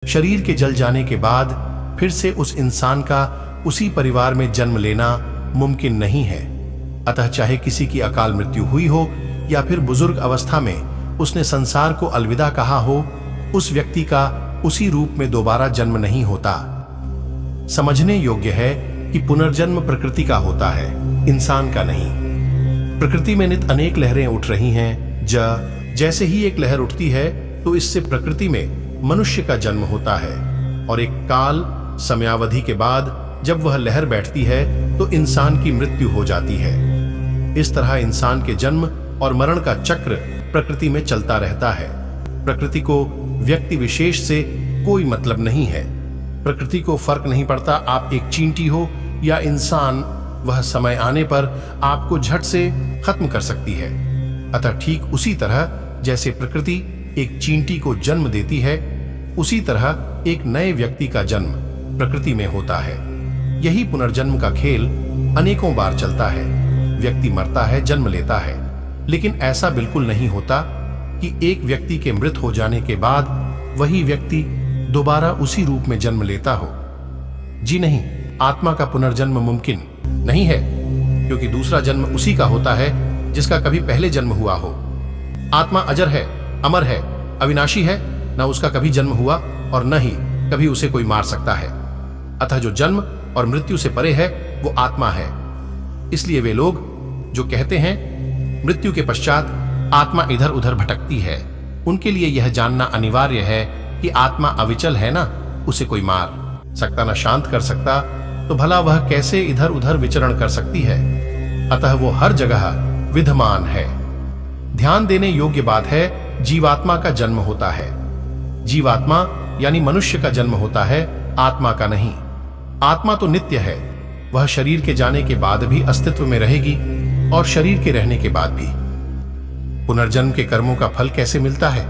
शरीर के जल जाने के बाद फिर से उस इंसान का उसी परिवार में जन्म लेना मुमकिन नहीं है। अतः चाहे किसी की अकाल मृत्यु हुई हो या फिर बुजुर्ग अवस्था में उसने संसार को अलविदा कहा हो, उस व्यक्ति का उसी रूप में दोबारा जन्म नहीं होता। समझने योग्य है कि पुनर्जन्म प्रकृति का होता है, इंसान का नहीं। प्रकृति में नित अनेक लहरें उठ रही हैं। जैसे ही एक लहर उठती है तो इससे प्रकृति में मनुष्य का जन्म होता है, और एक काल समयावधि के बाद जब वह लहर बैठती है तो इंसान की मृत्यु हो जाती है। इस तरह इंसान के जन्म और मरण का चक्र प्रकृति में चलता रहता है। प्रकृति को व्यक्ति विशेष से कोई मतलब नहीं है। प्रकृति को फर्क नहीं पड़ता आप एक चींटी हो या इंसान, वह समय आने पर आपको झट से खत्म कर सकती है। अतः ठीक उसी तरह जैसे प्रकृति एक चींटी को जन्म देती है, उसी तरह एक नए व्यक्ति का जन्म प्रकृति में होता है। यही पुनर्जन्म का खेल अनेकों बार चलता है। व्यक्ति मरता है, जन्म लेता है, लेकिन ऐसा बिल्कुल नहीं होता कि एक व्यक्ति के मृत हो जाने के बाद वही व्यक्ति दोबारा उसी रूप में जन्म लेता हो। जी नहीं, आत्मा का पुनर्जन्म मुमकिन नहीं है, क्योंकि दूसरा जन्म उसी का होता है जिसका कभी पहले जन्म हुआ हो। आत्मा अजर है, अमर है, अविनाशी है, न उसका कभी जन्म हुआ और न ही कभी उसे कोई मार सकता है। अतः जो जन्म और मृत्यु से परे है वो आत्मा है। इसलिए वे लोग जो कहते हैं मृत्यु के पश्चात आत्मा इधर उधर भटकती है, उनके लिए यह जानना अनिवार्य है कि आत्मा अविचल है ना, उसे कोई मार सकता ना शांत कर सकता, तो भला वह कैसे इधर उधर विचरण कर सकती है। अतः वो हर जगह विद्यमान है। ध्यान देने योग्य बात है, जीवात्मा का जन्म होता है। जीवात्मा यानी मनुष्य का जन्म होता है, आत्मा का नहीं। आत्मा तो नित्य है, वह शरीर के जाने के बाद भी अस्तित्व में रहेगी और शरीर के रहने के बाद भी। पुनर्जन्म के कर्मों का फल कैसे मिलता है?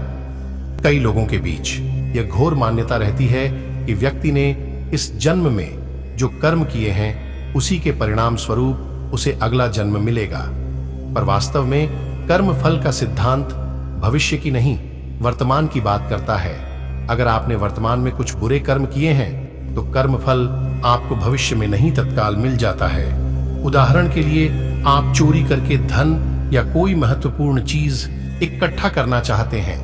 कई लोगों के बीच यह घोर मान्यता रहती है कि व्यक्ति ने इस जन्म में जो कर्म किए हैं उसी के परिणाम स्वरूप उसे अगला जन्म मिलेगा। पर वास्तव में कर्म फल का सिद्धांत भविष्य की नहीं, वर्तमान की बात करता है। अगर आपने वर्तमान में कुछ बुरे कर्म किए हैं तो कर्म फल आपको भविष्य में नहीं तत्काल मिल जाता है। उदाहरण के लिए, आप चोरी करके धन या कोई महत्वपूर्ण चीज इकट्ठा करना चाहते हैं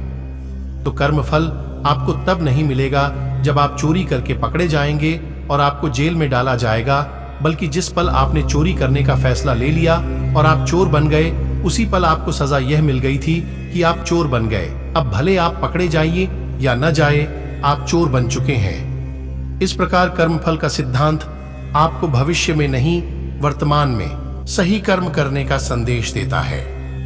तो कर्म फल आपको तब नहीं मिलेगा जब आप चोरी करके पकड़े जाएंगे और आपको जेल में डाला जाएगा, बल्कि जिस पल आपने चोरी करने का फैसला ले लिया और आप चोर बन गए, उसी पल आपको सजा यह मिल गई थी कि आप चोर बन गए। अब भले आप पकड़े जाइए या न जाए, आप चोर बन चुके हैं। इस प्रकार कर्मफल का सिद्धांत आपको भविष्य में नहीं, वर्तमान में सही कर्म करने का संदेश देता है।